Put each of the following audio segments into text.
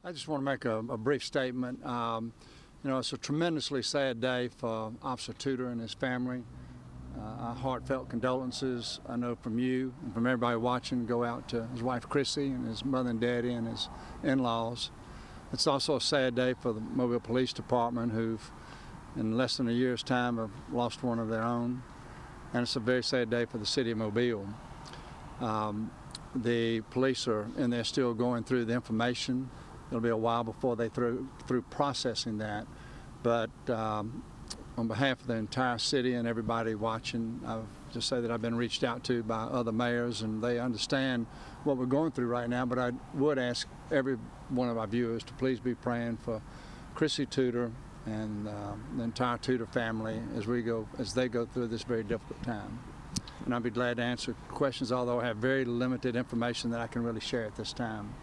I just want to make a brief statement. You know, it's a tremendously sad day for Officer Tuder and his family. Our heartfelt condolences, I know from you and from everybody watching, go out to his wife Chrissy and his mother and daddy and his in-laws. It's also a sad day for the Mobile Police Department, who've in less than a year's time have lost one of their own. And it's a very sad day for the city of Mobile. The police are in there still going through the information. It'll be a while before they through processing that. But on behalf of the entire city and everybody watching, I'll just say that I've been reached out to by other mayors, and they understand what we're going through right now. But I would ask every one of our viewers to please be praying for Chrissy Tuder and the entire Tuder family as they go through this very difficult time. And I'd be glad to answer questions, although I have very limited information that I can really share at this time.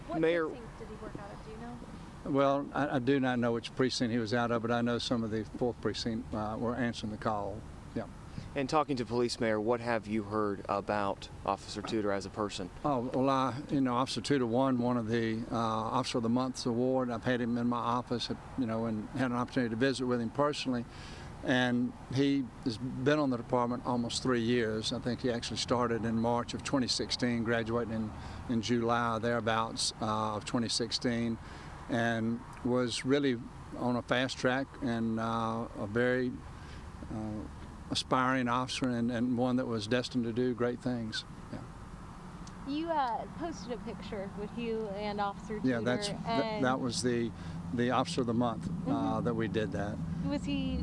What Mayor, precinct did he work out of? Do you know? Well, I do not know which precinct he was out of, but I know some of the 4th precinct were answering the call. Yeah. and talking to police, Mayor, what have you heard about Officer Tuder as a person? Oh, well, you know, Officer Tuder won one of the Officer of the Month award. I've had him in my office, you know, and had an opportunity to visit with him personally. And he has been on the department almost 3 years. I think he actually started in March of 2016, graduating in July, thereabouts, of 2016, and was really on a fast track and a very aspiring officer and one that was destined to do great things. Yeah. You posted a picture with you and Officer Tuder. Yeah, that was the Officer of the Month that we did that. Was he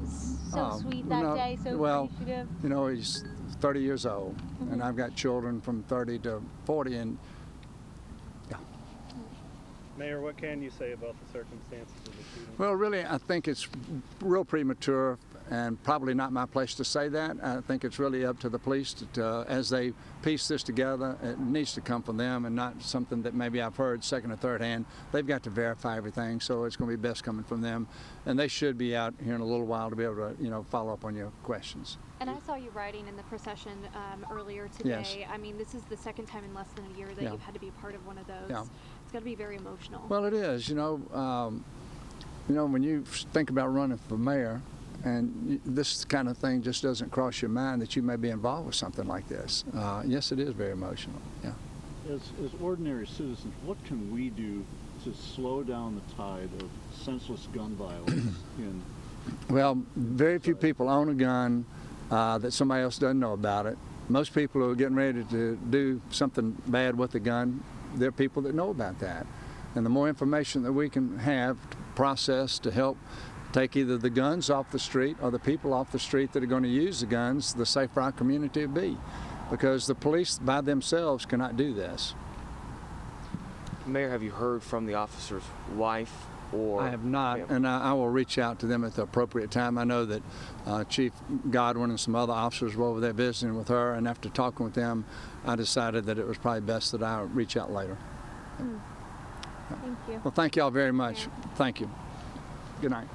so sweet that day, so appreciative? You know, he's 30 years old, and I've got children from 30 to 40, and yeah. Mayor, what can you say about the circumstances of the shooting? Well, really, I think it's real premature and probably not my place to say that. I think it's really up to the police to, as they piece this together. It needs to come from them and not something that maybe I've heard second or third hand. They've got to verify everything, so it's going to be best coming from them. And they should be out here in a little while to be able to, you know, follow up on your questions. And I saw you riding in the procession earlier today. Yes. I mean, this is the second time in less than a year that you've had to be part of one of those. Yeah. It's got to be very emotional. Well, it is. You know, when you think about running for mayor, and this kind of thing just doesn't cross your mind that you may be involved with something like this. Yes, it is very emotional. Yeah. As ordinary citizens, what can we do to slow down the tide of senseless gun violence in? Well, very few people own a gun that somebody else doesn't know about it. Most people who are getting ready to do something bad with a gun, they're people that know about that. And the more information that we can have to process to help take either the guns off the street or the people off the street that are going to use the guns, the safer our community will be. Because the police by themselves cannot do this. Mayor, have you heard from the officer's wife? Or I have not, and I will reach out to them at the appropriate time. I know that Chief Godwin and some other officers were over there visiting with her, and after talking with them, I decided that it was probably best that I reach out later. Thank you. Well, thank you all very much. Thank you. Good night.